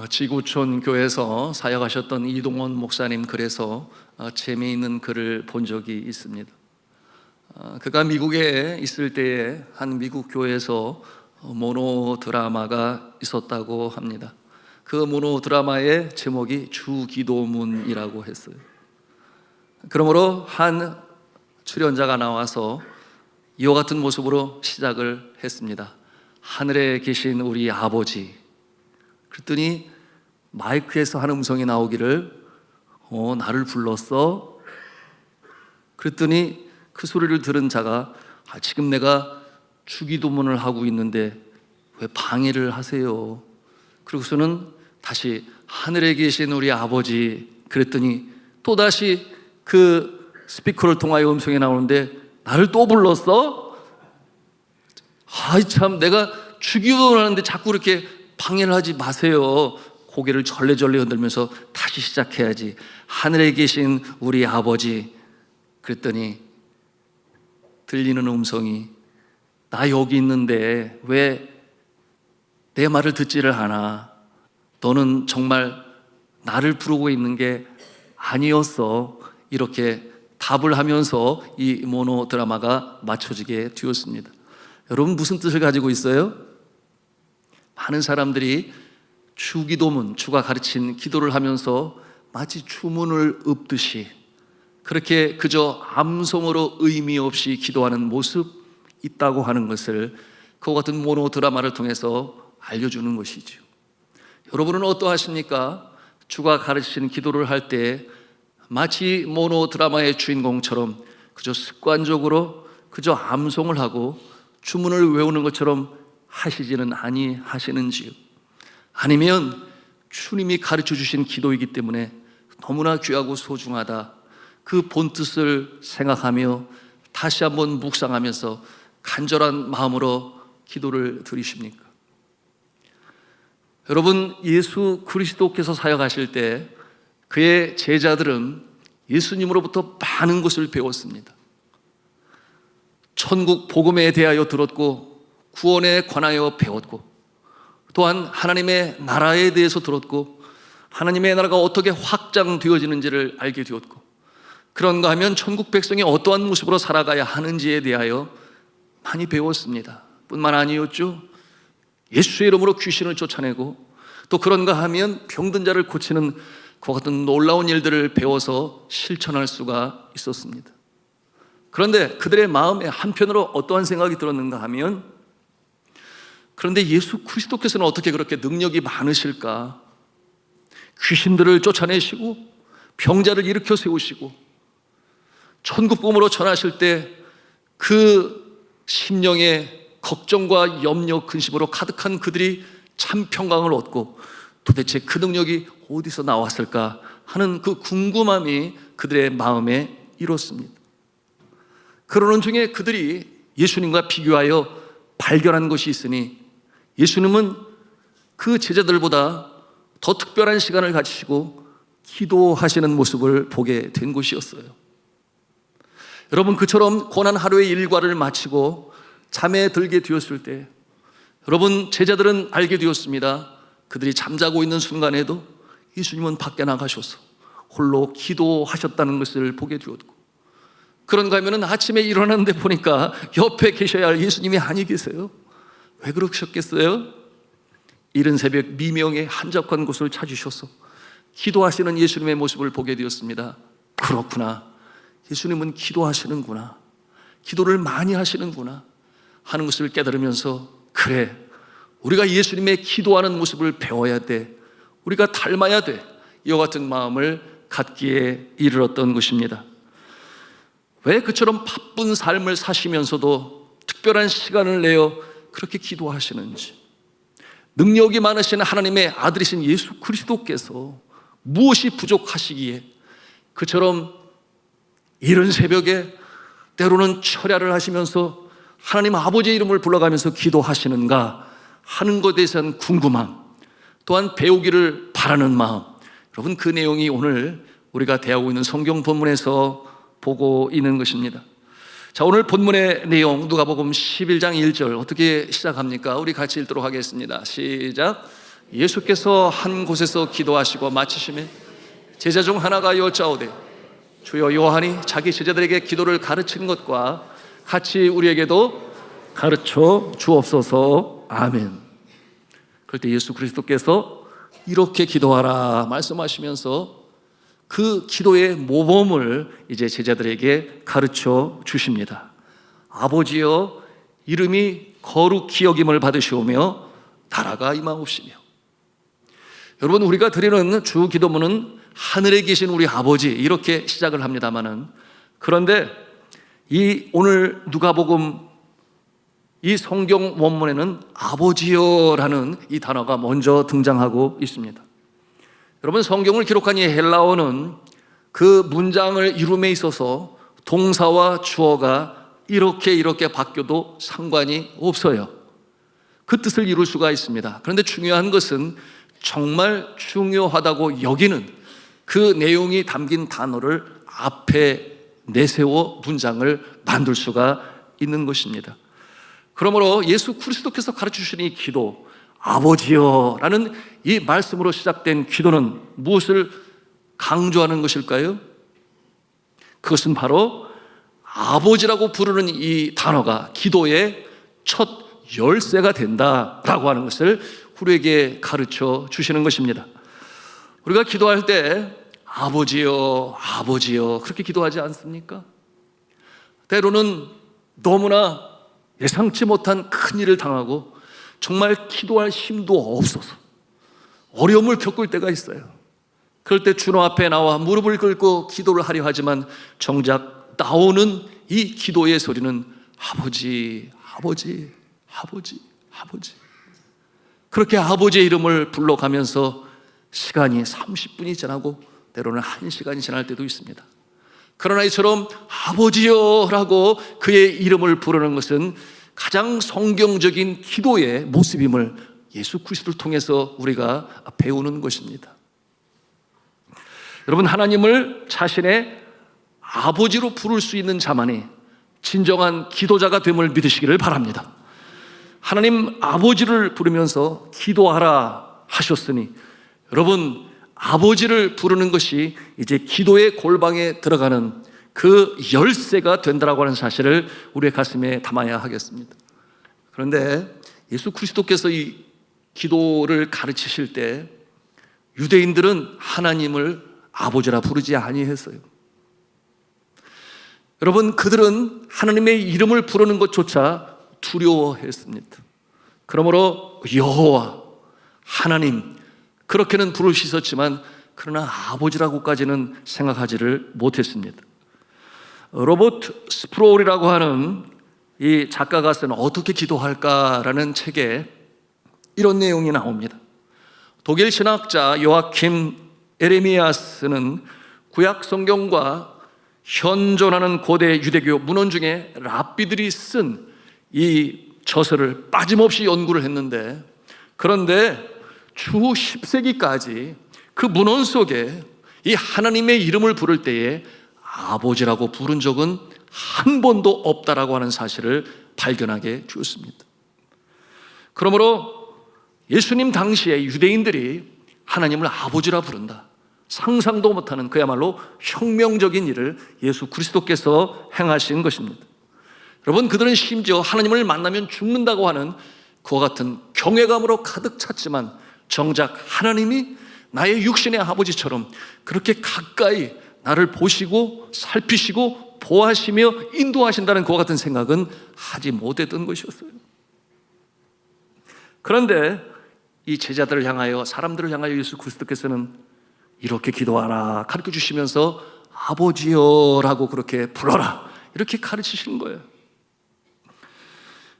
지구촌 교회에서 사역하셨던 이동원 목사님 글에서 재미있는 글을 본 적이 있습니다. 그가 미국에 있을 때에 한 미국 교회에서 모노 드라마가 있었다고 합니다. 그 모노 드라마의 제목이 주기도문이라고 했어요. 그러므로 한 출연자가 나와서 이와 같은 모습으로 시작을 했습니다. 하늘에 계신 우리 아버지. 그랬더니 마이크에서 한 음성이 나오기를 나를 불렀어? 그랬더니 그 소리를 들은 자가 지금 내가 주기도문을 하고 있는데 왜 방해를 하세요? 그러고서는 다시 하늘에 계신 우리 아버지. 그랬더니 또다시 그 스피커를 통하여 음성이 나오는데 나를 또 불렀어? 참 내가 주기도문을 하는데 자꾸 이렇게 방해를 하지 마세요. 고개를 절레절레 흔들면서 다시 시작해야지. 하늘에 계신 우리 아버지. 그랬더니 들리는 음성이 나 여기 있는데 왜 내 말을 듣지를 않아? 너는 정말 나를 부르고 있는 게 아니었어. 이렇게 답을 하면서 이 모노 드라마가 맞춰지게 되었습니다. 여러분 무슨 뜻을 가지고 있어요? 많은 사람들이 주기도문, 주가 가르친 기도를 하면서 마치 주문을 읊듯이 그렇게 그저 암송으로 의미 없이 기도하는 모습 있다고 하는 것을 그와 같은 모노 드라마를 통해서 알려주는 것이죠. 여러분은 어떠하십니까? 주가 가르치는 기도를 할 때 마치 모노 드라마의 주인공처럼 그저 습관적으로 그저 암송을 하고 주문을 외우는 것처럼 하시지는 아니하시는지요? 아니면 주님이 가르쳐 주신 기도이기 때문에 너무나 귀하고 소중하다, 그 본뜻을 생각하며 다시 한번 묵상하면서 간절한 마음으로 기도를 드리십니까? 여러분, 예수 그리스도께서 사역하실 때 그의 제자들은 예수님으로부터 많은 것을 배웠습니다. 천국 복음에 대하여 들었고 구원에 관하여 배웠고 또한 하나님의 나라에 대해서 들었고 하나님의 나라가 어떻게 확장되어지는지를 알게 되었고 그런가 하면 천국 백성이 어떠한 모습으로 살아가야 하는지에 대하여 많이 배웠습니다. 뿐만 아니었죠. 예수의 이름으로 귀신을 쫓아내고 또 그런가 하면 병든 자를 고치는 그와 같은 놀라운 일들을 배워서 실천할 수가 있었습니다. 그런데 그들의 마음에 한편으로 어떠한 생각이 들었는가 하면 그런데 예수 그리스도께서는 어떻게 그렇게 능력이 많으실까? 귀신들을 쫓아내시고 병자를 일으켜 세우시고 천국복음으로 전하실 때 그 심령의 걱정과 염려, 근심으로 가득한 그들이 참 평강을 얻고 도대체 그 능력이 어디서 나왔을까 하는 그 궁금함이 그들의 마음에 일었습니다. 그러는 중에 그들이 예수님과 비교하여 발견한 것이 있으니 예수님은 그 제자들보다 더 특별한 시간을 가지시고 기도하시는 모습을 보게 된 것이었어요. 여러분, 그처럼 고난 하루의 일과를 마치고 잠에 들게 되었을 때 여러분, 제자들은 알게 되었습니다. 그들이 잠자고 있는 순간에도 예수님은 밖에 나가셔서 홀로 기도하셨다는 것을 보게 되었고 그런가 하면 아침에 일어났는데 보니까 옆에 계셔야 할 예수님이 아니 계세요. 왜 그러셨겠어요? 이른 새벽 미명에 한적한 곳을 찾으셔서 기도하시는 예수님의 모습을 보게 되었습니다. 그렇구나, 예수님은 기도하시는구나, 기도를 많이 하시는구나 하는 것을 깨달으면서 그래, 우리가 예수님의 기도하는 모습을 배워야 돼, 우리가 닮아야 돼, 이와 같은 마음을 갖기에 이르렀던 것입니다. 왜 그처럼 바쁜 삶을 사시면서도 특별한 시간을 내어 그렇게 기도하시는지, 능력이 많으신 하나님의 아들이신 예수 그리스도께서 무엇이 부족하시기에 그처럼 이른 새벽에 때로는 철야를 하시면서 하나님 아버지의 이름을 불러가면서 기도하시는가 하는 것에 대한 궁금함, 또한 배우기를 바라는 마음, 여러분 그 내용이 오늘 우리가 대하고 있는 성경 본문에서 보고 있는 것입니다. 자, 오늘 본문의 내용 누가복음 11장 1절 어떻게 시작합니까? 우리 같이 읽도록 하겠습니다. 시작. 예수께서 한 곳에서 기도하시고 마치시매 제자 중 하나가 여짜오되 주여 요한이 자기 제자들에게 기도를 가르친 것과 같이 우리에게도 가르쳐 주옵소서. 아멘. 그럴 때 예수 그리스도께서 이렇게 기도하라 말씀하시면서 그 기도의 모범을 이제 제자들에게 가르쳐 주십니다. 아버지여 이름이 거룩히 여김을 받으시오며 나라가 임하옵시며. 여러분, 우리가 드리는 주 기도문은 하늘에 계신 우리 아버지 이렇게 시작을 합니다마는, 그런데 이 오늘 누가복음 이 성경 원문에는 아버지여라는 이 단어가 먼저 등장하고 있습니다. 여러분, 성경을 기록한 이 헬라어는 그 문장을 이룸에 있어서 동사와 주어가 이렇게 바뀌어도 상관이 없어요. 그 뜻을 이룰 수가 있습니다. 그런데 중요한 것은 정말 중요하다고 여기는 그 내용이 담긴 단어를 앞에 내세워 문장을 만들 수가 있는 것입니다. 그러므로 예수 그리스도께서 가르쳐주신 이 기도, 아버지여 라는 이 말씀으로 시작된 기도는 무엇을 강조하는 것일까요? 그것은 바로 아버지라고 부르는 이 단어가 기도의 첫 열쇠가 된다라고 하는 것을 우리에게 가르쳐 주시는 것입니다. 우리가 기도할 때 아버지여 아버지여 그렇게 기도하지 않습니까? 때로는 너무나 예상치 못한 큰 일을 당하고 정말 기도할 힘도 없어서 어려움을 겪을 때가 있어요. 그럴 때 주님 앞에 나와 무릎을 꿇고 기도를 하려 하지만 정작 나오는 이 기도의 소리는 아버지, 아버지, 아버지, 아버지. 그렇게 아버지의 이름을 불러가면서 시간이 30분이 지나고 때로는 1시간이 지날 때도 있습니다. 그러나 이처럼 아버지여라고 그의 이름을 부르는 것은 가장 성경적인 기도의 모습임을 예수 그리스도를 통해서 우리가 배우는 것입니다. 여러분, 하나님을 자신의 아버지로 부를 수 있는 자만이 진정한 기도자가 됨을 믿으시기를 바랍니다. 하나님 아버지를 부르면서 기도하라 하셨으니 여러분, 아버지를 부르는 것이 이제 기도의 골방에 들어가는 그 열쇠가 된다라고 하는 사실을 우리의 가슴에 담아야 하겠습니다. 그런데 예수 그리스도께서 이 기도를 가르치실 때 유대인들은 하나님을 아버지라 부르지 아니했어요. 여러분, 그들은 하나님의 이름을 부르는 것조차 두려워했습니다. 그러므로 여호와 하나님 그렇게는 부를 수 있었지만 그러나 아버지라고까지는 생각하지를 못했습니다. 로버트 스프롤이라고 하는 이 작가가 쓴 어떻게 기도할까라는 책에 이런 내용이 나옵니다. 독일 신학자 요아킴 에레미야스는 구약 성경과 현존하는 고대 유대교 문헌 중에 랍비들이 쓴 이 저서를 빠짐없이 연구를 했는데, 그런데 주 10세기까지 그 문헌 속에 이 하나님의 이름을 부를 때에 아버지라고 부른 적은 한 번도 없다라고 하는 사실을 발견하게 되었습니다. 그러므로 예수님 당시에 유대인들이 하나님을 아버지라 부른다, 상상도 못하는 그야말로 혁명적인 일을 예수 그리스도께서 행하신 것입니다. 여러분, 그들은 심지어 하나님을 만나면 죽는다고 하는 그와 같은 경외감으로 가득 찼지만 정작 하나님이 나의 육신의 아버지처럼 그렇게 가까이 나를 보시고 살피시고 보호하시며 인도하신다는 그와 같은 생각은 하지 못했던 것이었어요. 그런데 이 제자들을 향하여, 사람들을 향하여 예수 그리스도께서는 이렇게 기도하라 가르쳐 주시면서 아버지여라고 그렇게 불러라 이렇게 가르치시는 거예요.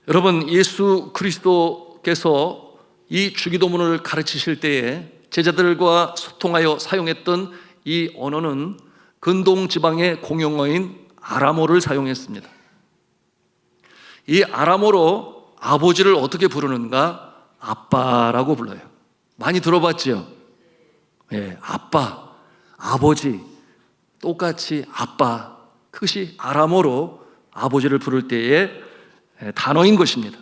여러분, 예수 그리스도께서 이 주기도문을 가르치실 때에 제자들과 소통하여 사용했던 이 언어는 근동 지방의 공용어인 아람어를 사용했습니다. 이 아람어로 아버지를 어떻게 부르는가? 아빠라고 불러요. 많이 들어봤죠? 예, 아빠, 아버지, 똑같이 아빠, 그것이 아람어로 아버지를 부를 때의 단어인 것입니다.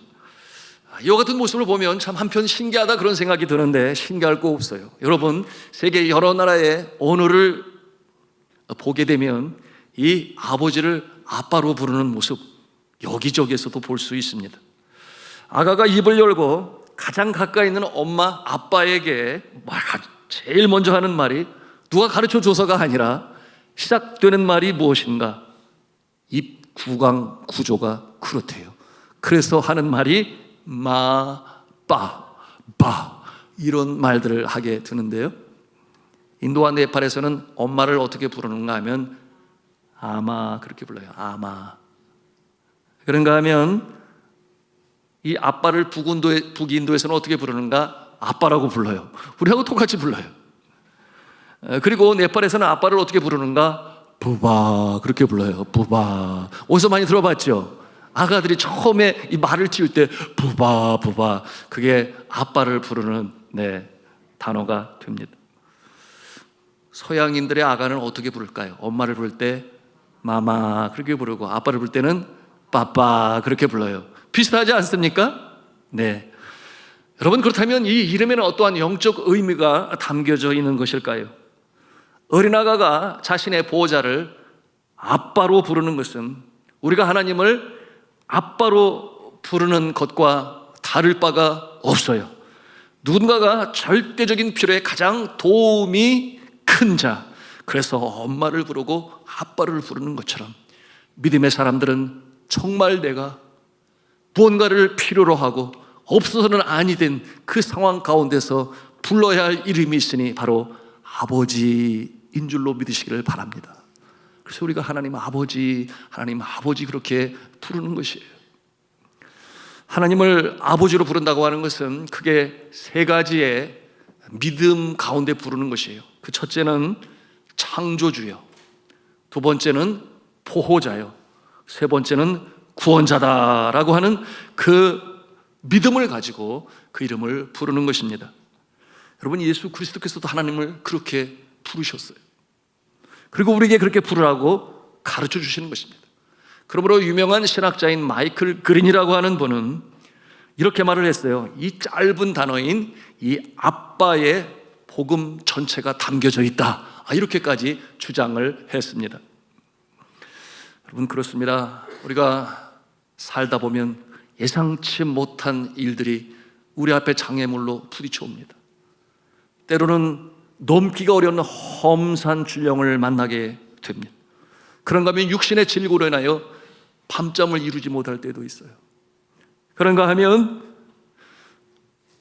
이와 같은 모습을 보면 참 한편 신기하다 그런 생각이 드는데 신기할 거 없어요. 여러분, 세계 여러 나라의 언어를 보게 되면 이 아버지를 아빠로 부르는 모습 여기저기에서도 볼 수 있습니다. 아가가 입을 열고 가장 가까이 있는 엄마 아빠에게 제일 먼저 하는 말이 누가 가르쳐줘서가 아니라 시작되는 말이 무엇인가? 입 구강 구조가 그렇대요. 그래서 하는 말이 마, 빠, 바 이런 말들을 하게 되는데요. 인도와 네팔에서는 엄마를 어떻게 부르는가 하면 아마 그렇게 불러요. 아마. 그런가 하면 이 아빠를 북인도에서는 어떻게 부르는가? 아빠라고 불러요. 우리하고 똑같이 불러요. 그리고 네팔에서는 아빠를 어떻게 부르는가? 부바 그렇게 불러요. 부바. 어디서 많이 들어봤죠? 아가들이 처음에 이 말을 지을 때 부바 부바 그게 아빠를 부르는 단어가 됩니다. 서양인들의 아가는 어떻게 부를까요? 엄마를 부를 때 마마 그렇게 부르고 아빠를 부를 때는 빠빠 그렇게 불러요. 비슷하지 않습니까? 네. 여러분, 그렇다면 이 이름에는 어떠한 영적 의미가 담겨져 있는 것일까요? 어린아가가 자신의 보호자를 아빠로 부르는 것은 우리가 하나님을 아빠로 부르는 것과 다를 바가 없어요. 누군가가 절대적인 필요에 가장 도움이 큰 자, 그래서 엄마를 부르고 아빠를 부르는 것처럼 믿음의 사람들은 정말 내가 무언가를 필요로 하고 없어서는 아니 된 그 상황 가운데서 불러야 할 이름이 있으니 바로 아버지인 줄로 믿으시기를 바랍니다. 그래서 우리가 하나님 아버지 그렇게 부르는 것이에요. 하나님을 아버지로 부른다고 하는 것은 크게 세 가지의 믿음 가운데 부르는 것이에요. 그 첫째는 창조주요, 두 번째는 보호자요, 세 번째는 구원자다라고 하는 그 믿음을 가지고 그 이름을 부르는 것입니다. 여러분, 예수 그리스도께서도 하나님을 그렇게 부르셨어요. 그리고 우리에게 그렇게 부르라고 가르쳐 주시는 것입니다. 그러므로 유명한 신학자인 마이클 그린이라고 하는 분은 이렇게 말을 했어요. 이 짧은 단어인 이 아빠의 복음 전체가 담겨져 있다, 이렇게까지 주장을 했습니다. 여러분, 그렇습니다. 우리가 살다 보면 예상치 못한 일들이 우리 앞에 장애물로 부딪혀 옵니다. 때로는 넘기가 어려운 험산 질병을 만나게 됩니다. 그런가 하면 육신의 질고로 인하여 밤잠을 이루지 못할 때도 있어요. 그런가 하면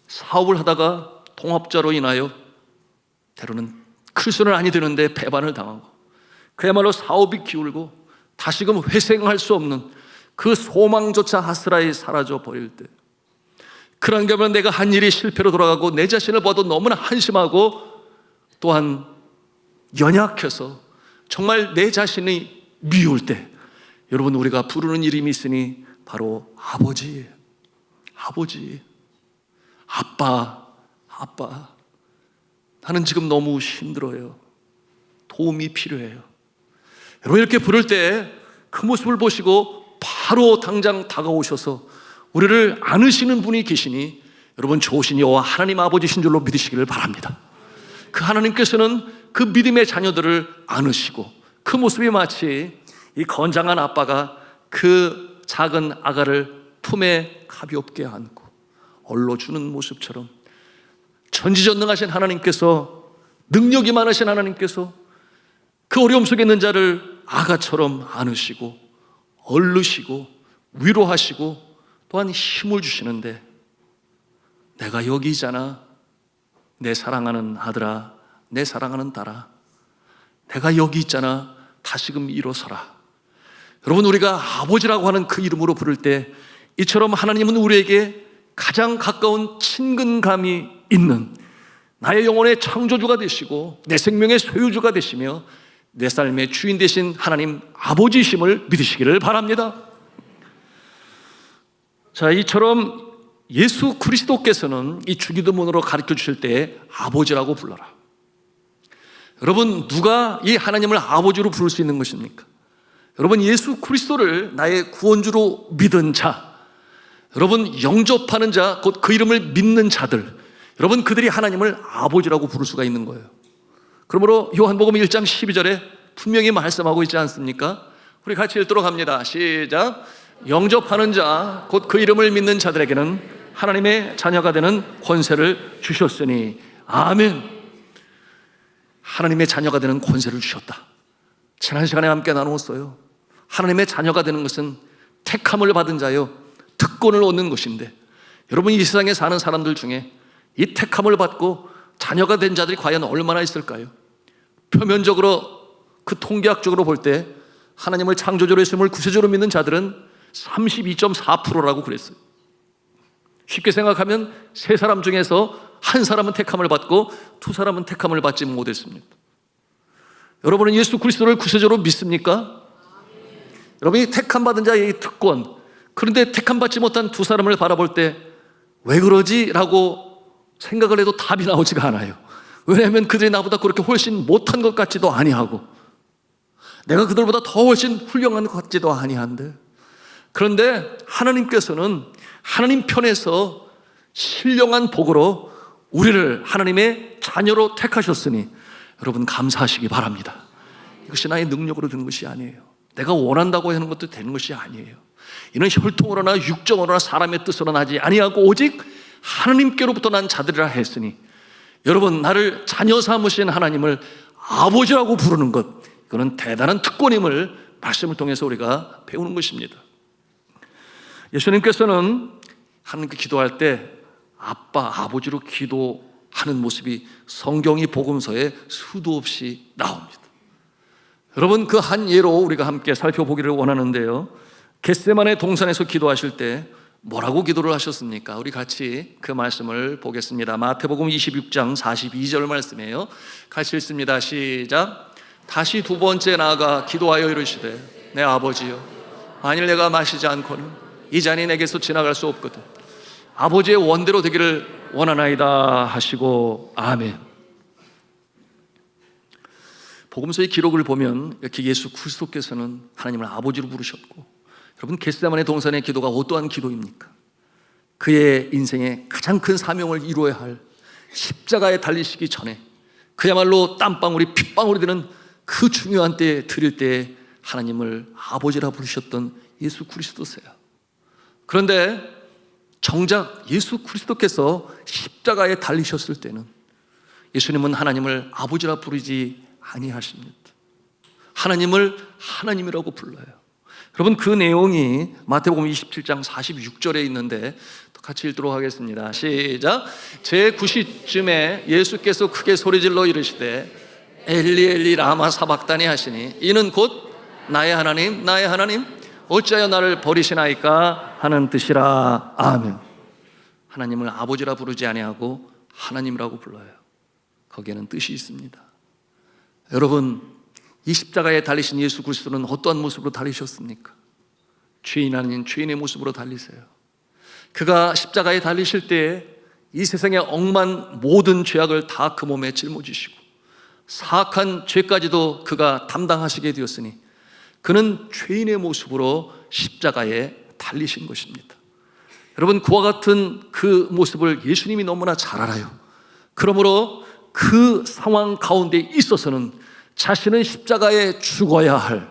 사업을 하다가 동업자로 인하여 때로는 클 수는 아니 되는데 배반을 당하고 그야말로 사업이 기울고 다시금 회생할 수 없는 그 소망조차 하스라이 사라져 버릴 때, 그런가 하면 내가 한 일이 실패로 돌아가고 내 자신을 봐도 너무나 한심하고 또한 연약해서 정말 내 자신이 미울 때, 여러분, 우리가 부르는 이름이 있으니 바로 아버지예요. 아버지, 아빠. 나는 지금 너무 힘들어요. 도움이 필요해요. 여러분, 이렇게 부를 때 그 모습을 보시고 바로 당장 다가오셔서 우리를 안으시는 분이 계시니 여러분, 좋으신 여호와 하나님 아버지신 줄로 믿으시기를 바랍니다. 그 하나님께서는 그 믿음의 자녀들을 안으시고 그 모습이 마치 이 건장한 아빠가 그 작은 아가를 품에 가볍게 안고 얼러주는 모습처럼 전지전능하신 하나님께서, 능력이 많으신 하나님께서 그 어려움 속에 있는 자를 아가처럼 안으시고 얼르시고 위로하시고 또한 힘을 주시는데, 내가 여기 있잖아, 내 사랑하는 아들아, 내 사랑하는 딸아, 내가 여기 있잖아, 다시금 일어서라. 여러분, 우리가 아버지라고 하는 그 이름으로 부를 때 이처럼 하나님은 우리에게 가장 가까운 친근감이 있는 나의 영혼의 창조주가 되시고 내 생명의 소유주가 되시며 내 삶의 주인 되신 하나님 아버지심을 믿으시기를 바랍니다. 자, 이처럼 예수 그리스도께서는 이 주기도문으로 가르쳐 주실 때 아버지라고 불러라. 여러분, 누가 이 하나님을 아버지로 부를 수 있는 것입니까? 여러분, 예수 그리스도를 나의 구원주로 믿은 자, 여러분 영접하는 자, 곧 그 이름을 믿는 자들, 여러분 그들이 하나님을 아버지라고 부를 수가 있는 거예요. 그러므로 요한복음 1장 12절에 분명히 말씀하고 있지 않습니까? 우리 같이 읽도록 합니다. 시작. 영접하는 자, 곧 그 이름을 믿는 자들에게는 하나님의 자녀가 되는 권세를 주셨으니. 아멘. 하나님의 자녀가 되는 권세를 주셨다. 지난 시간에 함께 나누었어요. 하나님의 자녀가 되는 것은 택함을 받은 자요, 특권을 얻는 것인데, 여러분 이 세상에 사는 사람들 중에 이 택함을 받고 자녀가 된 자들이 과연 얼마나 있을까요? 표면적으로, 그 통계학적으로 볼 때 하나님을 창조주로 예수님을 구세주로 믿는 자들은 32.4%라고 그랬어요. 쉽게 생각하면 세 사람 중에서 한 사람은 택함을 받고 두 사람은 택함을 받지 못했습니다. 여러분은 예수 그리스도를 구세주로 믿습니까? 여러분이 택함 받은 자의 특권, 그런데 택함 받지 못한 두 사람을 바라볼 때 왜 그러지? 라고 생각을 해도 답이 나오지가 않아요. 왜냐하면 그들이 나보다 그렇게 훨씬 못한 것 같지도 아니하고, 내가 그들보다 더 훨씬 훌륭한 것 같지도 아니한데, 그런데 하나님께서는 하나님 편에서 신령한 복으로 우리를 하나님의 자녀로 택하셨으니 여러분 감사하시기 바랍니다. 이것이 나의 능력으로 된 것이 아니에요. 내가 원한다고 하는 것도 되는 것이 아니에요. 이는 혈통으로나 육정으로나 사람의 뜻으로 나지 아니하고 오직 하나님께로부터 난 자들이라 했으니, 여러분 나를 자녀 삼으신 하나님을 아버지라고 부르는 것, 이거는 대단한 특권임을 말씀을 통해서 우리가 배우는 것입니다. 예수님께서는 하나님께 기도할 때 아빠, 아버지로 기도하는 모습이 성경이 복음서에 수도 없이 나옵니다. 여러분 그 한 예로 우리가 함께 살펴보기를 원하는데요, 겟세마네 동산에서 기도하실 때 뭐라고 기도를 하셨습니까? 우리 같이 그 말씀을 보겠습니다. 마태복음 26장 42절 말씀이에요. 같이 읽습니다. 시작. 다시 두 번째 나아가 기도하여 이르시되 내 아버지여, 만일 내가 마시지 않고는 이 잔이 내게서 지나갈 수 없거든 아버지의 원대로 되기를 원하나이다 하시고. 아멘. 복음서의 기록을 보면 이렇게 예수 그리스도께서는 하나님을 아버지로 부르셨고, 여러분 겟세마네 동산의 기도가 어떠한 기도입니까? 그의 인생의 가장 큰 사명을 이루어야 할 십자가에 달리시기 전에 그야말로 땀방울이 핏방울이 되는 그 중요한 때에 드릴 때에 하나님을 아버지라 부르셨던 예수 그리스도세요. 그런데 정작 예수 그리스도께서 십자가에 달리셨을 때는 예수님은 하나님을 아버지라 부르지 아니하십니다. 하나님을 하나님이라고 불러요. 여러분 그 내용이 마태복음 27장 46절에 있는데 같이 읽도록 하겠습니다. 시작. 제9시쯤에 예수께서 크게 소리질러 이르시되 엘리 엘리 라마 사박다니 하시니 이는 곧 나의 하나님 나의 하나님 어찌하여 나를 버리시나이까 하는 뜻이라. 아멘. 하나님을 아버지라 부르지 아니하고 하나님이라고 불러요. 거기에는 뜻이 있습니다. 여러분 이 십자가에 달리신 예수 그리스도는 어떠한 모습으로 달리셨습니까? 죄인 아닌 죄인의 모습으로 달리세요. 그가 십자가에 달리실 때에 이 세상의 억만 모든 죄악을 다 그 몸에 짊어지시고 사악한 죄까지도 그가 담당하시게 되었으니 그는 죄인의 모습으로 십자가에 달리신 것입니다. 여러분 그와 같은 그 모습을 예수님이 너무나 잘 알아요. 그러므로 그 상황 가운데 있어서는 자신은 십자가에 죽어야 할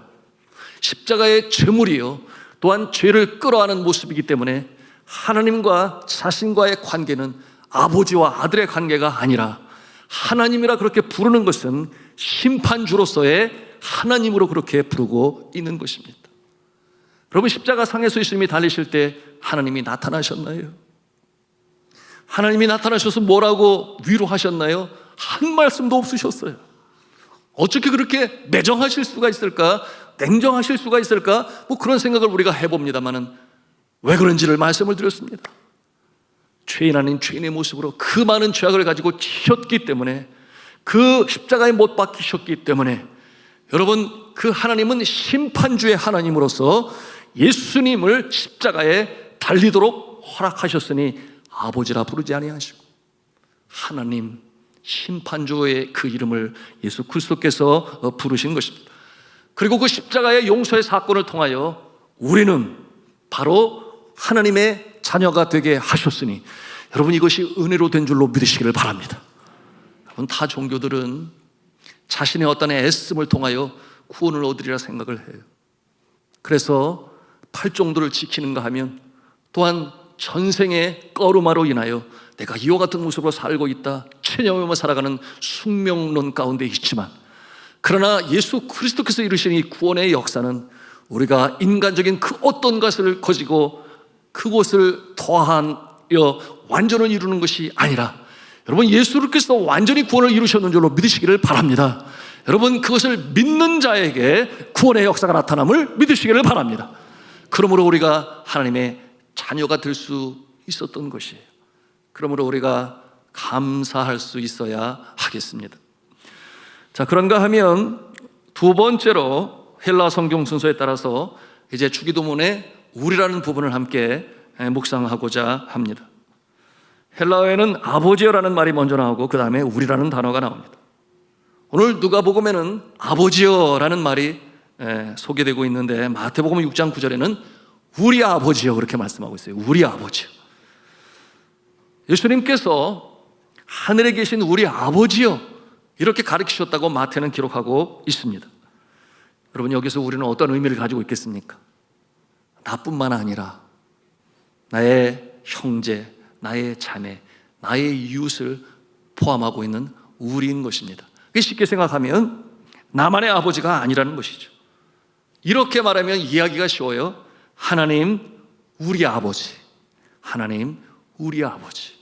십자가의 제물이요 또한 죄를 끌어안는 모습이기 때문에 하나님과 자신과의 관계는 아버지와 아들의 관계가 아니라 하나님이라 그렇게 부르는 것은 심판주로서의 하나님으로 그렇게 부르고 있는 것입니다. 여러분 십자가 상에서 예수님이 달리실 때 하나님이 나타나셨나요? 하나님이 나타나셔서 뭐라고 위로하셨나요? 한 말씀도 없으셨어요. 어떻게 그렇게 매정하실 수가 있을까? 냉정하실 수가 있을까? 뭐 그런 생각을 우리가 해봅니다만은 왜 그런지를 말씀을 드렸습니다. 죄인 아닌 죄인의 모습으로 그 많은 죄악을 가지고 지셨기 때문에, 그 십자가에 못 박히셨기 때문에 여러분 그 하나님은 심판주의 하나님으로서 예수님을 십자가에 달리도록 허락하셨으니 아버지라 부르지 아니하시고 하나님 심판주의 그 이름을 예수 그리스도께서 부르신 것입니다. 그리고 그 십자가의 용서의 사건을 통하여 우리는 바로 하나님의 자녀가 되게 하셨으니 여러분 이것이 은혜로 된 줄로 믿으시기를 바랍니다. 여러분 타 종교들은 자신의 어떤 애씀을 통하여 구원을 얻으리라 생각을 해요. 그래서 팔종도를 지키는가 하면 또한 전생의 꺼루마로 인하여 내가 이와 같은 모습으로 살고 있다 체념하며 살아가는 숙명론 가운데 있지만, 그러나 예수 그리스도께서 이루신 이 구원의 역사는 우리가 인간적인 그 어떤 것을 가지고 그것을 더하여 완전을 이루는 것이 아니라, 여러분 예수께서 완전히 구원을 이루셨는 줄로 믿으시기를 바랍니다. 여러분 그것을 믿는 자에게 구원의 역사가 나타남을 믿으시기를 바랍니다. 그러므로 우리가 하나님의 자녀가 될 수 있었던 것이에요. 그러므로 우리가 감사할 수 있어야 하겠습니다. 자, 그런가 하면 두 번째로 헬라 성경 순서에 따라서 이제 주기도문의 우리라는 부분을 함께 묵상하고자 합니다. 헬라어에는 아버지여라는 말이 먼저 나오고 그 다음에 우리라는 단어가 나옵니다. 오늘 누가복음에는 아버지여라는 말이 소개되고 있는데 마태복음 6장 9절에는 우리 아버지여 그렇게 말씀하고 있어요. 우리 아버지여. 예수님께서 하늘에 계신 우리 아버지여 이렇게 가르치셨다고 마태는 기록하고 있습니다. 여러분 여기서 우리는 어떤 의미를 가지고 있겠습니까? 나뿐만 아니라 나의 형제, 나의 자매, 나의 이웃을 포함하고 있는 우리인 것입니다. 쉽게 생각하면 나만의 아버지가 아니라는 것이죠. 이렇게 말하면 이해하기가 쉬워요. 하나님 우리 아버지, 하나님 우리 아버지.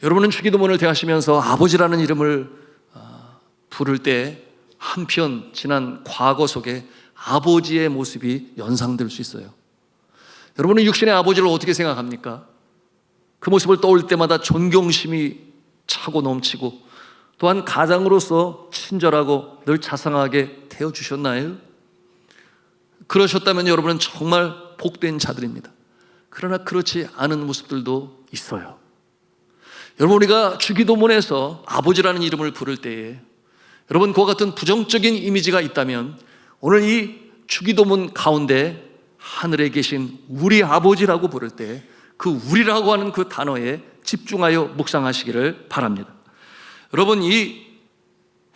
여러분은 주기도문을 대하시면서 아버지라는 이름을 부를 때 한편 지난 과거 속에 아버지의 모습이 연상될 수 있어요. 여러분은 육신의 아버지를 어떻게 생각합니까? 그 모습을 떠올 때마다 존경심이 차고 넘치고 또한 가장으로서 친절하고 늘 자상하게 대해주셨나요? 그러셨다면 여러분은 정말 복된 자들입니다. 그러나 그렇지 않은 모습들도 있어요. 여러분 우리가 주기도문에서 아버지라는 이름을 부를 때에 여러분 그와 같은 부정적인 이미지가 있다면 오늘 이 주기도문 가운데 하늘에 계신 우리 아버지라고 부를 때 그 우리라고 하는 그 단어에 집중하여 묵상하시기를 바랍니다. 여러분 이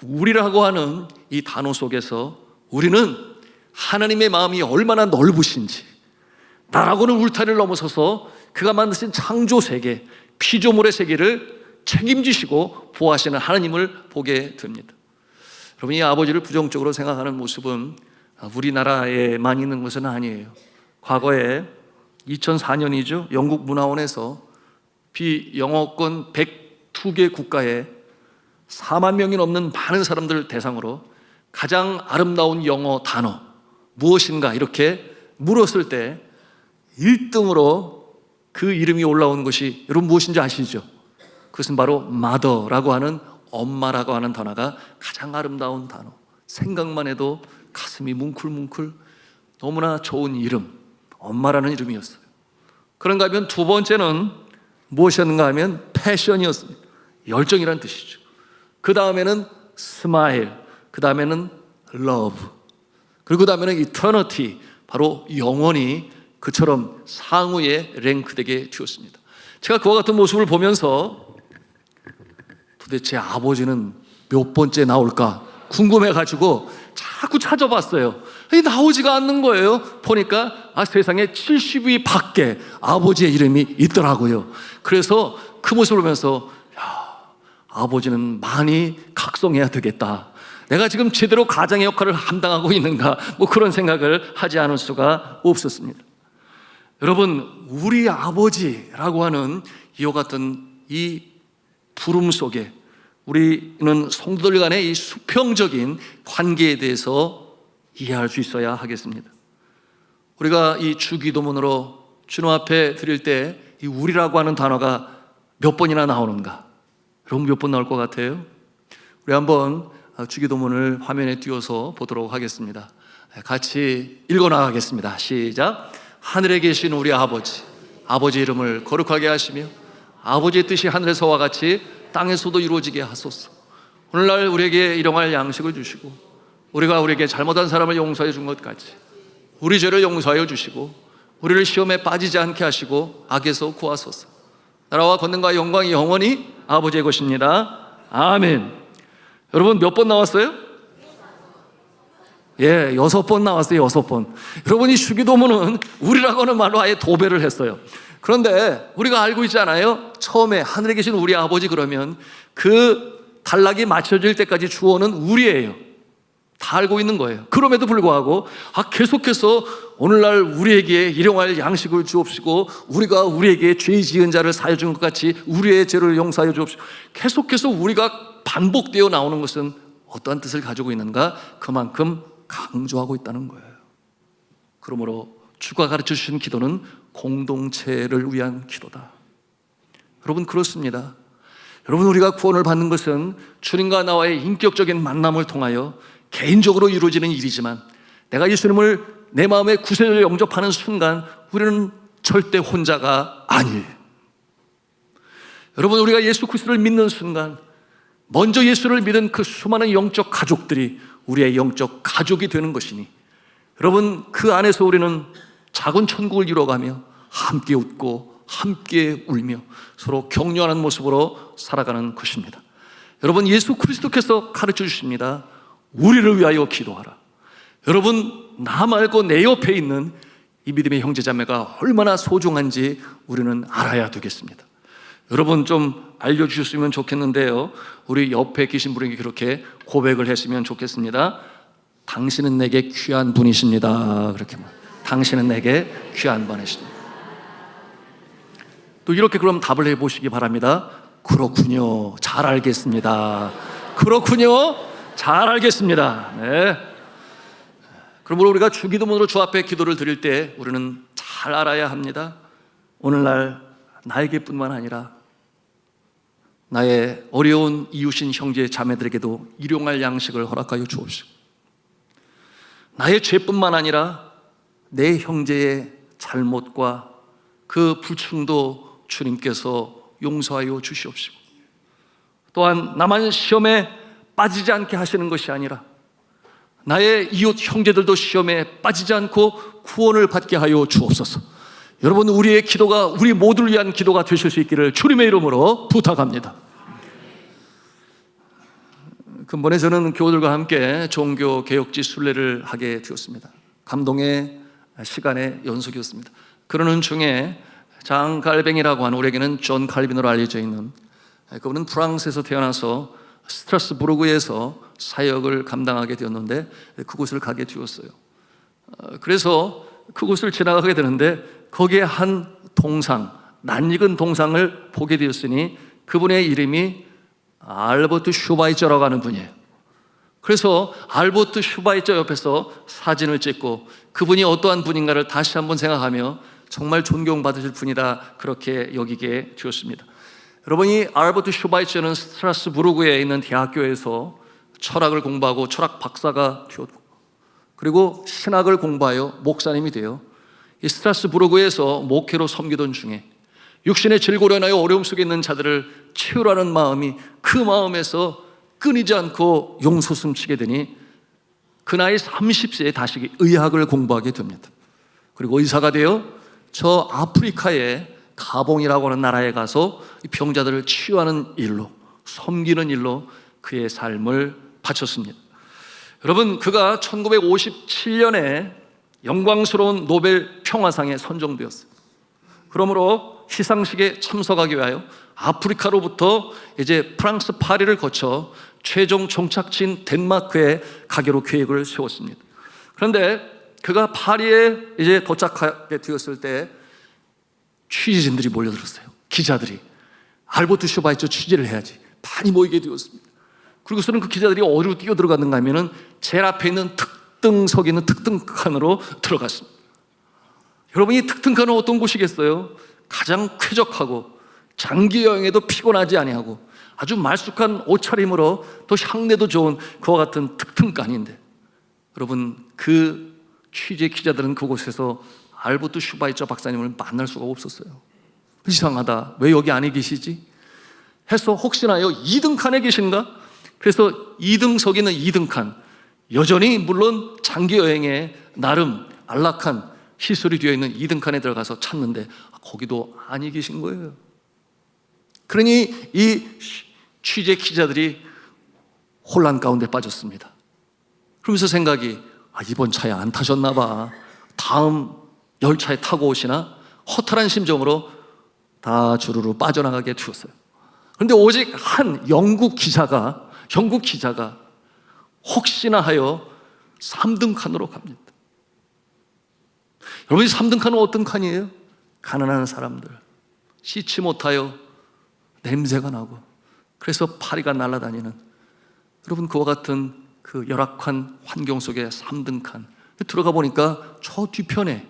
우리라고 하는 이 단어 속에서 우리는 하나님의 마음이 얼마나 넓으신지, 나라고는 울타리를 넘어서서 그가 만드신 창조 세계, 피조물의 세계를 책임지시고 보호하시는 하나님을 보게 됩니다. 여러분 이 아버지를 부정적으로 생각하는 모습은 우리나라에만 있는 것은 아니에요. 과거에 2004년이죠. 영국 문화원에서 비영어권 102개 국가에 4만 명이 넘는 많은 사람들 대상으로 가장 아름다운 영어 단어 무엇인가 이렇게 물었을 때 1등으로 그 이름이 올라온 것이 여러분 무엇인지 아시죠? 그것은 바로 mother라고 하는 엄마라고 하는 단어가 가장 아름다운 단어. 생각만 해도 가슴이 뭉클뭉클 너무나 좋은 이름, 엄마라는 이름이었어요. 그런가 하면 두 번째는 무엇이었는가 하면 패션이었습니다. 열정이라는 뜻이죠. 그 다음에는 스마일, 그 다음에는 러브, 그리고 그 다음에는 이터니티, 바로 영원히 그처럼 상우에 랭크되게 되었습니다. 제가 그와 같은 모습을 보면서 도대체 아버지는 몇 번째 나올까 궁금해가지고 자꾸 찾아봤어요. 나오지가 않는 거예요. 보니까 세상에 70위 밖에 아버지의 이름이 있더라고요. 그래서 그 모습을 보면서 아버지는 많이 각성해야 되겠다. 내가 지금 제대로 가장의 역할을 감당하고 있는가, 그런 생각을 하지 않을 수가 없었습니다. 여러분, 우리 아버지라고 하는 이와 같은 이 부름 속에 우리는 성도들 간의 이 수평적인 관계에 대해서 이해할 수 있어야 하겠습니다. 우리가 이 주기도문으로 주님 앞에 드릴 때 이 우리라고 하는 단어가 몇 번이나 나오는가? 여러분 몇 번 나올 것 같아요? 우리 한번 주기도문을 화면에 띄워서 보도록 하겠습니다. 같이 읽어나가겠습니다. 시작. 하늘에 계신 우리 아버지, 아버지 이름을 거룩하게 하시며 아버지의 뜻이 하늘에서와 같이 땅에서도 이루어지게 하소서. 오늘날 우리에게 일용할 양식을 주시고 우리가 우리에게 잘못한 사람을 용서해 준 것 같이 우리 죄를 용서하여 주시고 우리를 시험에 빠지지 않게 하시고 악에서 구하소서. 나라와 권능과 영광이 영원히 아버지의 것입니다. 아멘. 여러분 몇 번 나왔어요? 6번 나왔어요. 6번. 여러분 이 주기도문은 우리라고 하는 말로 아예 도배를 했어요. 그런데 우리가 알고 있잖아요. 처음에 하늘에 계신 우리 아버지 그러면 그 단락이 맞춰질 때까지 주어는 우리예요. 다 알고 있는 거예요. 그럼에도 불구하고 계속해서 오늘날 우리에게 일용할 양식을 주옵시고 우리가 우리에게 죄 지은 자를 사하여 준 것 같이 우리의 죄를 용서하여 주옵시고 계속해서 우리가 반복되어 나오는 것은 어떠한 뜻을 가지고 있는가? 그만큼 강조하고 있다는 거예요. 그러므로 주가 가르쳐 주신 기도는 공동체를 위한 기도다. 여러분 그렇습니다. 여러분 우리가 구원을 받는 것은 주님과 나와의 인격적인 만남을 통하여 개인적으로 이루어지는 일이지만 내가 예수님을 내 마음의 구세주로 영접하는 순간 우리는 절대 혼자가 아니에요. 여러분 우리가 예수 그리스도를 믿는 순간 먼저 예수를 믿은 그 수많은 영적 가족들이 우리의 영적 가족이 되는 것이니 여러분 그 안에서 우리는 작은 천국을 이뤄가며 함께 웃고 함께 울며 서로 격려하는 모습으로 살아가는 것입니다. 여러분 예수 그리스도께서 가르쳐 주십니다. 우리를 위하여 기도하라. 여러분 나 말고 내 옆에 있는 이 믿음의 형제자매가 얼마나 소중한지 우리는 알아야 되겠습니다. 여러분 좀 알려주셨으면 좋겠는데요, 우리 옆에 계신 분에게 그렇게 고백을 했으면 좋겠습니다. 당신은 내게 귀한 분이십니다. 그렇게 당신은 내게 귀한 분이십니다. 또 이렇게 그럼 답을 해보시기 바랍니다. 그렇군요, 잘 알겠습니다. 그렇군요, 잘 알겠습니다. 네. 그러므로 우리가 주기도문으로 주 앞에 기도를 드릴 때 우리는 잘 알아야 합니다. 오늘날 나에게뿐만 아니라 나의 어려운 이웃인 형제 자매들에게도 일용할 양식을 허락하여 주옵시고 나의 죄뿐만 아니라 내 형제의 잘못과 그 불충도 주님께서 용서하여 주시옵시고 또한 나만 시험에 빠지지 않게 하시는 것이 아니라 나의 이웃 형제들도 시험에 빠지지 않고 구원을 받게 하여 주옵소서. 여러분 우리의 기도가 우리 모두를 위한 기도가 되실 수 있기를 주님의 이름으로 부탁합니다. 근본에 저는 교우들과 함께 종교 개혁지 순례를 하게 되었습니다. 감동의 시간의 연속이었습니다. 그러는 중에 장 칼뱅이라고 하는, 우리에게는 존 칼빈으로 알려져 있는, 그분은 프랑스에서 태어나서 스트라스부르크에서 사역을 감당하게 되었는데 그곳을 가게 되었어요. 그래서 그곳을 지나가게 되는데 거기에 한 동상, 낯익은 동상을 보게 되었으니 그분의 이름이 알버트 슈바이처라고 하는 분이에요. 그래서 알버트 슈바이처 옆에서 사진을 찍고 그분이 어떠한 분인가를 다시 한번 생각하며 정말 존경받으실 분이다, 그렇게 여기게 되었습니다. 여러분이 알버트 슈바이처는 스트라스부르크에 있는 대학교에서 철학을 공부하고 철학 박사가 되었고 그리고 신학을 공부하여 목사님이 되어 이 스트라스부르크에서 목회로 섬기던 중에 육신의 질고려 인하여 어려움 속에 있는 자들을 치유라는 마음이 그 마음에서 끊이지 않고 용솟음치게 되니 그 나이 30세에 다시 의학을 공부하게 됩니다. 그리고 의사가 되어 저 아프리카의 가봉이라고 하는 나라에 가서 병자들을 치유하는 일로, 섬기는 일로 그의 삶을 바쳤습니다. 여러분 그가 1957년에 영광스러운 노벨 평화상에 선정되었어요. 그러므로 시상식에 참석하기 위하여 아프리카로부터 이제 프랑스 파리를 거쳐 최종 종착지인 덴마크에 가기로 계획을 세웠습니다. 그런데 그가 파리에 이제 도착하게 되었을 때 취재진들이 몰려들었어요. 기자들이 알버트 슈바이처 취재를 해야지 많이 모이게 되었습니다. 그리고서는 그 기자들이 어디로 뛰어들어갔는가 하면은 제일 앞에 있는 특등석에 있는 특등칸으로 들어갔습니다. 여러분 이 특등칸은 어떤 곳이겠어요? 가장 쾌적하고 장기 여행에도 피곤하지 아니하고 아주 말쑥한 옷차림으로 또 향내도 좋은 그와 같은 특등칸인데, 여러분 그 취재 기자들은 그곳에서 알버트 슈바이처 박사님을 만날 수가 없었어요. 이상하다, 왜 여기 안에 계시지? 해서 혹시나요 2등 칸에 계신가? 그래서 2등석에 있는 2등 칸, 여전히 물론 장기 여행에 나름 안락한 시설이 되어 있는 2등 칸에 들어가서 찾는데 거기도 아니 계신 거예요. 그러니 이 취재 기자들이 혼란 가운데 빠졌습니다. 그러면서 생각이 이번 차에 안 타셨나 봐. 다음 열차에 타고 오시나? 허탈한 심정으로 다 주르르 빠져나가게 되었어요. 그런데 오직 한 영국 기자가 혹시나 하여 3등 칸으로 갑니다. 여러분, 이 3등 칸은 어떤 칸이에요? 가난한 사람들, 씻지 못하여 냄새가 나고 그래서 파리가 날아다니는, 여러분, 그와 같은 그 열악한 환경 속에 3등 칸 들어가 보니까 저 뒤편에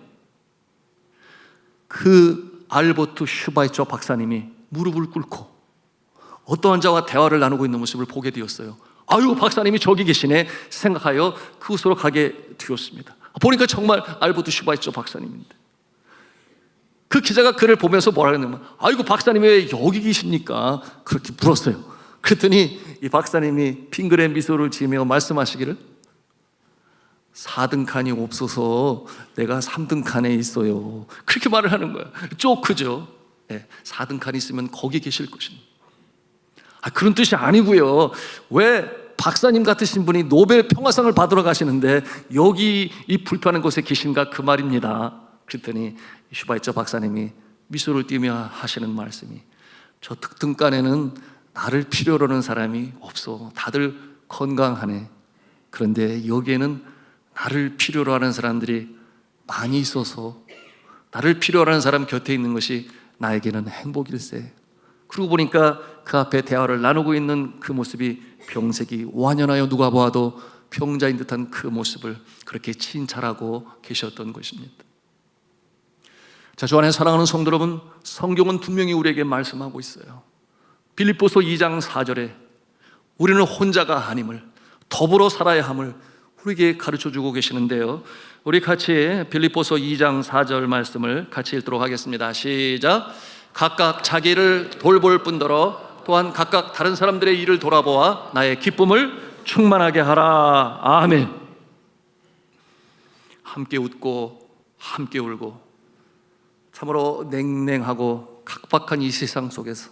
그 알버트 슈바이처 박사님이 무릎을 꿇고 어떠한 자와 대화를 나누고 있는 모습을 보게 되었어요. 아유, 박사님이 저기 계시네 생각하여 그곳으로 가게 되었습니다. 보니까 정말 알버트 슈바이처 박사님인데, 그 기자가 그를 보면서 뭐라 그랬냐면, 아이고, 박사님이 왜 여기 계십니까? 그렇게 물었어요. 그랬더니 이 박사님이 빙그레 미소를 지으며 말씀하시기를, 4등 칸이 없어서 내가 3등 칸에 있어요. 그렇게 말을 하는 거예요. 쪼크죠. 4등 칸이 있으면 거기 계실 것입니다. 그런 뜻이 아니고요. 왜 박사님 같으신 분이 노벨 평화상을 받으러 가시는데 여기 이 불편한 곳에 계신가, 그 말입니다. 그랬더니 슈바이처 박사님이 미소를 띠며 하시는 말씀이, 저 특등간에는 나를 필요로 하는 사람이 없어. 다들 건강하네. 그런데 여기에는 나를 필요로 하는 사람들이 많이 있어서 나를 필요로 하는 사람 곁에 있는 것이 나에게는 행복일세. 그러고 보니까 그 앞에 대화를 나누고 있는 그 모습이 병색이 완연하여 누가 보아도 병자인 듯한 그 모습을 그렇게 친찰하고 계셨던 것입니다. 자, 주 안에 사랑하는 성도 여러분, 성경은 분명히 우리에게 말씀하고 있어요. 빌립보서 2장 4절에 우리는 혼자가 아님을, 더불어 살아야 함을 우리에게 가르쳐주고 계시는데요, 우리 같이 빌립보서 2장 4절 말씀을 같이 읽도록 하겠습니다. 시작. 각각 자기를 돌볼 뿐더러 또한 각각 다른 사람들의 일을 돌아보아 나의 기쁨을 충만하게 하라. 아멘. 함께 웃고 함께 울고 참으로 냉랭하고 각박한 이 세상 속에서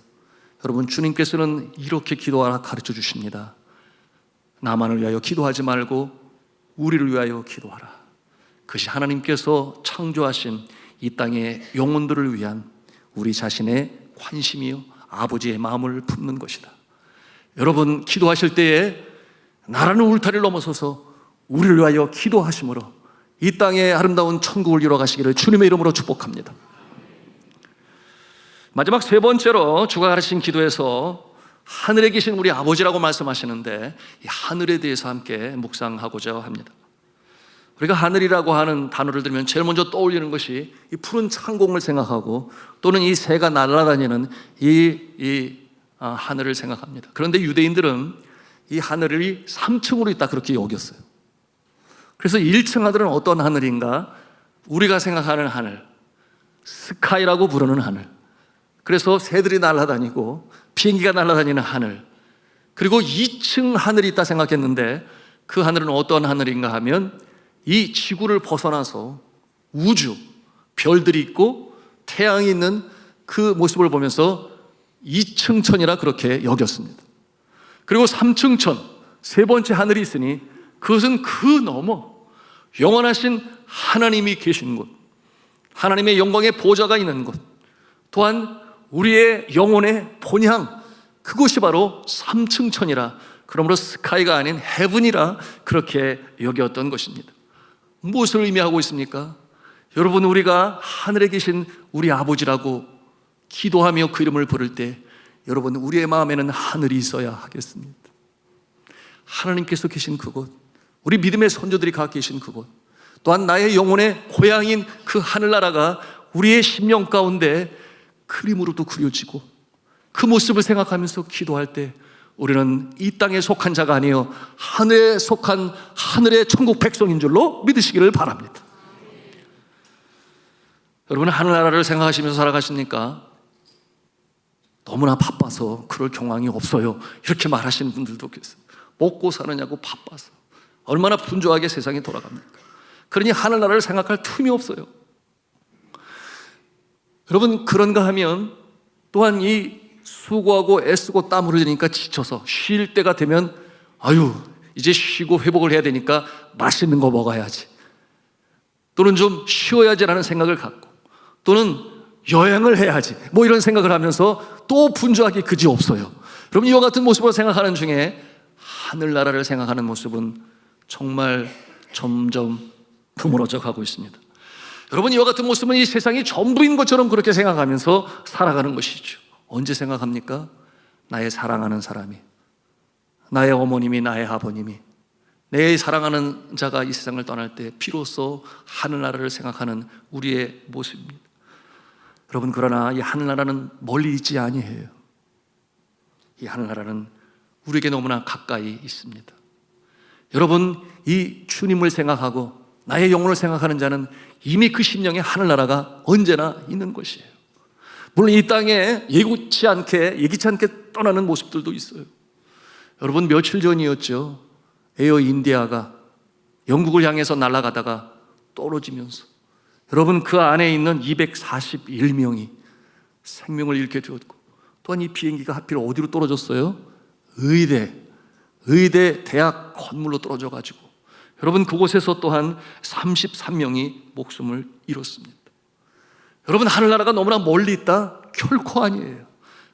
여러분, 주님께서는 이렇게 기도하라 가르쳐 주십니다. 나만을 위하여 기도하지 말고 우리를 위하여 기도하라. 그것이 하나님께서 창조하신 이 땅의 영혼들을 위한 우리 자신의 관심이요 아버지의 마음을 품는 것이다. 여러분, 기도하실 때에 나라는 울타리를 넘어서서 우리를 위하여 기도하심으로 이 땅의 아름다운 천국을 이루어 가시기를 주님의 이름으로 축복합니다. 마지막 세 번째로 주가 가르친 기도에서 하늘에 계신 우리 아버지라고 말씀하시는데, 이 하늘에 대해서 함께 묵상하고자 합니다. 우리가 하늘이라고 하는 단어를 들으면 제일 먼저 떠올리는 것이 이 푸른 창공을 생각하고 또는 이 새가 날아다니는 이 하늘을 생각합니다. 그런데 유대인들은 이 하늘이 3층으로 있다 그렇게 여겼어요. 그래서 1층 하늘은 어떤 하늘인가? 우리가 생각하는 하늘, 스카이라고 부르는 하늘. 그래서 새들이 날아다니고 비행기가 날아다니는 하늘. 그리고 2층 하늘이 있다 생각했는데 그 하늘은 어떤 하늘인가 하면 이 지구를 벗어나서 우주, 별들이 있고 태양이 있는 그 모습을 보면서 2층 천이라 그렇게 여겼습니다. 그리고 3층 천, 세 번째 하늘이 있으니 그것은 그 너머 영원하신 하나님이 계신 곳, 하나님의 영광의 보좌가 있는 곳, 또한 우리의 영혼의 본향, 그곳이 바로 3층 천이라, 그러므로 스카이가 아닌 헤븐이라 그렇게 여겼던 것입니다. 무엇을 의미하고 있습니까? 여러분, 우리가 하늘에 계신 우리 아버지라고 기도하며 그 이름을 부를 때 여러분, 우리의 마음에는 하늘이 있어야 하겠습니다. 하나님께서 계신 그곳, 우리 믿음의 선조들이 가 계신 그곳, 또한 나의 영혼의 고향인 그 하늘나라가 우리의 심령 가운데 그림으로도 그려지고 그 모습을 생각하면서 기도할 때 우리는 이 땅에 속한 자가 아니요 하늘에 속한 하늘의 천국 백성인 줄로 믿으시기를 바랍니다. 여러분, 하늘나라를 생각하시면서 살아가십니까? 너무나 바빠서 그럴 경황이 없어요, 이렇게 말하시는 분들도 계세요. 먹고 사느냐고 바빠서. 얼마나 분주하게 세상이 돌아갑니까? 그러니 하늘나라를 생각할 틈이 없어요. 여러분, 그런가 하면 또한 이 수고하고 애쓰고 땀 흘리니까 지쳐서 쉴 때가 되면 이제 쉬고 회복을 해야 되니까 맛있는 거 먹어야지, 또는 좀 쉬어야지라는 생각을 갖고, 또는 여행을 해야지, 이런 생각을 하면서 또 분주하게 그지없어요. 여러분, 이와 같은 모습으로 생각하는 중에 하늘나라를 생각하는 모습은 정말 점점 드물어져 가고 있습니다. 여러분, 이와 같은 모습은 이 세상이 전부인 것처럼 그렇게 생각하면서 살아가는 것이죠. 언제 생각합니까? 나의 사랑하는 사람이, 나의 어머님이, 나의 아버님이, 내 사랑하는 자가 이 세상을 떠날 때 비로소 하늘나라를 생각하는 우리의 모습입니다. 여러분, 그러나 이 하늘나라는 멀리 있지 아니해요. 이 하늘나라는 우리에게 너무나 가까이 있습니다. 여러분, 이 주님을 생각하고 나의 영혼을 생각하는 자는 이미 그 심령에 하늘나라가 언제나 있는 것이에요. 물론 이 땅에 예기치 않게 떠나는 모습들도 있어요. 여러분, 며칠 전이었죠. 에어 인디아가 영국을 향해서 날아가다가 떨어지면서 여러분, 그 안에 있는 241명이 생명을 잃게 되었고, 또한 이 비행기가 하필 어디로 떨어졌어요? 의대 대학 건물로 떨어져 가지고 여러분, 그곳에서 또한 33명이 목숨을 잃었습니다. 여러분, 하늘나라가 너무나 멀리 있다? 결코 아니에요.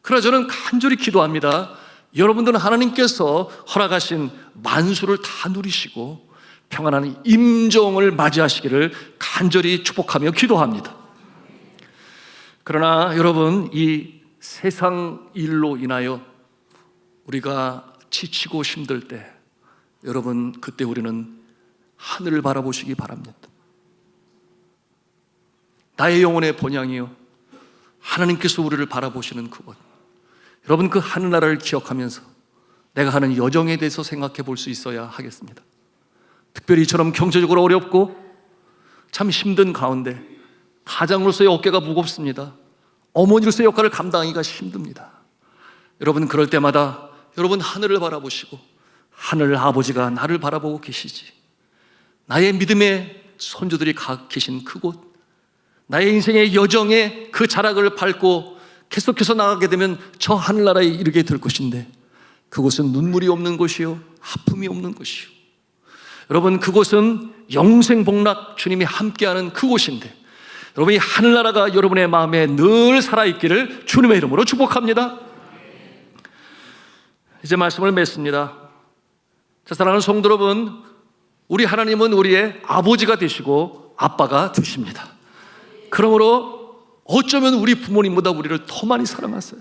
그러나 저는 간절히 기도합니다. 여러분들은 하나님께서 허락하신 만수를 다 누리시고 평안한 임종을 맞이하시기를 간절히 축복하며 기도합니다. 그러나 여러분, 이 세상 일로 인하여 우리가 지치고 힘들 때, 여러분, 그때 우리는 하늘을 바라보시기 바랍니다. 나의 영혼의 본향이요, 하나님께서 우리를 바라보시는 그곳, 여러분, 그 하늘나라를 기억하면서 내가 하는 여정에 대해서 생각해 볼 수 있어야 하겠습니다. 특별히 이처럼 경제적으로 어렵고 참 힘든 가운데 가장으로서의 어깨가 무겁습니다. 어머니로서의 역할을 감당하기가 힘듭니다. 여러분, 그럴 때마다 여러분 하늘을 바라보시고 하늘 아버지가 나를 바라보고 계시지, 나의 믿음의 선조들이 가 계신 그곳, 나의 인생의 여정에 그 자락을 밟고 계속해서 나가게 되면 저 하늘나라에 이르게 될 것인데, 그곳은 눈물이 없는 곳이요, 아픔이 없는 곳이요, 여러분, 그곳은 영생복락 주님이 함께하는 그곳인데, 여러분, 이 하늘나라가 여러분의 마음에 늘 살아있기를 주님의 이름으로 축복합니다. 이제 말씀을 맺습니다. 자, 사랑하는 성도 여러분, 우리 하나님은 우리의 아버지가 되시고 아빠가 되십니다. 그러므로 어쩌면 우리 부모님보다 우리를 더 많이 사랑하세요.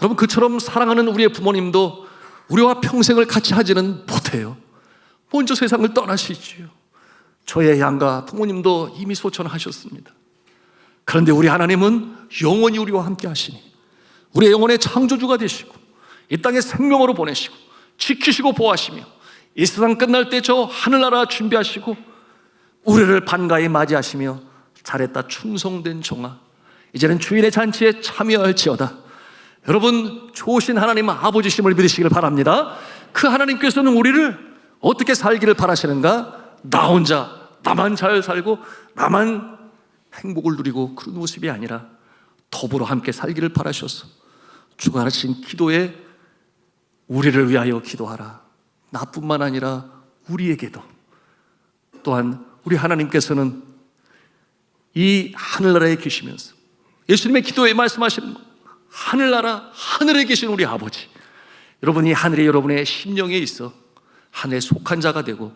여러분, 그처럼 사랑하는 우리의 부모님도 우리와 평생을 같이 하지는 못해요. 먼저 세상을 떠나시지요. 저의 양가 부모님도 이미 소천하셨습니다. 그런데 우리 하나님은 영원히 우리와 함께 하시니 우리의 영혼의 창조주가 되시고 이 땅에 생명으로 보내시고 지키시고 보호하시며 이 세상 끝날 때 저 하늘나라 준비하시고 우리를 반가이 맞이하시며 잘했다 충성된 종아, 이제는 주인의 잔치에 참여할지어다. 여러분, 좋으신 하나님 아버지심을 믿으시길 바랍니다. 그 하나님께서는 우리를 어떻게 살기를 바라시는가? 나 혼자, 나만 잘 살고 나만 행복을 누리고 그런 모습이 아니라 더불어 함께 살기를 바라셔서 주가 하신 기도에 우리를 위하여 기도하라. 나뿐만 아니라 우리에게도. 또한 우리 하나님께서는 이 하늘나라에 계시면서 예수님의 기도에 말씀하시는 것, 하늘나라, 하늘에 계신 우리 아버지, 여러분이 하늘이 여러분의 심령에 있어 하늘에 속한 자가 되고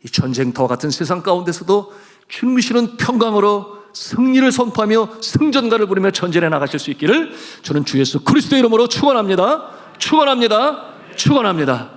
이 전쟁터와 같은 세상 가운데서도 주님이시는 평강으로 승리를 선포하며 승전가를 부르며 전진해 나가실 수 있기를 저는 주 예수 그리스도의 이름으로 축원합니다. 축원합니다. 축원합니다.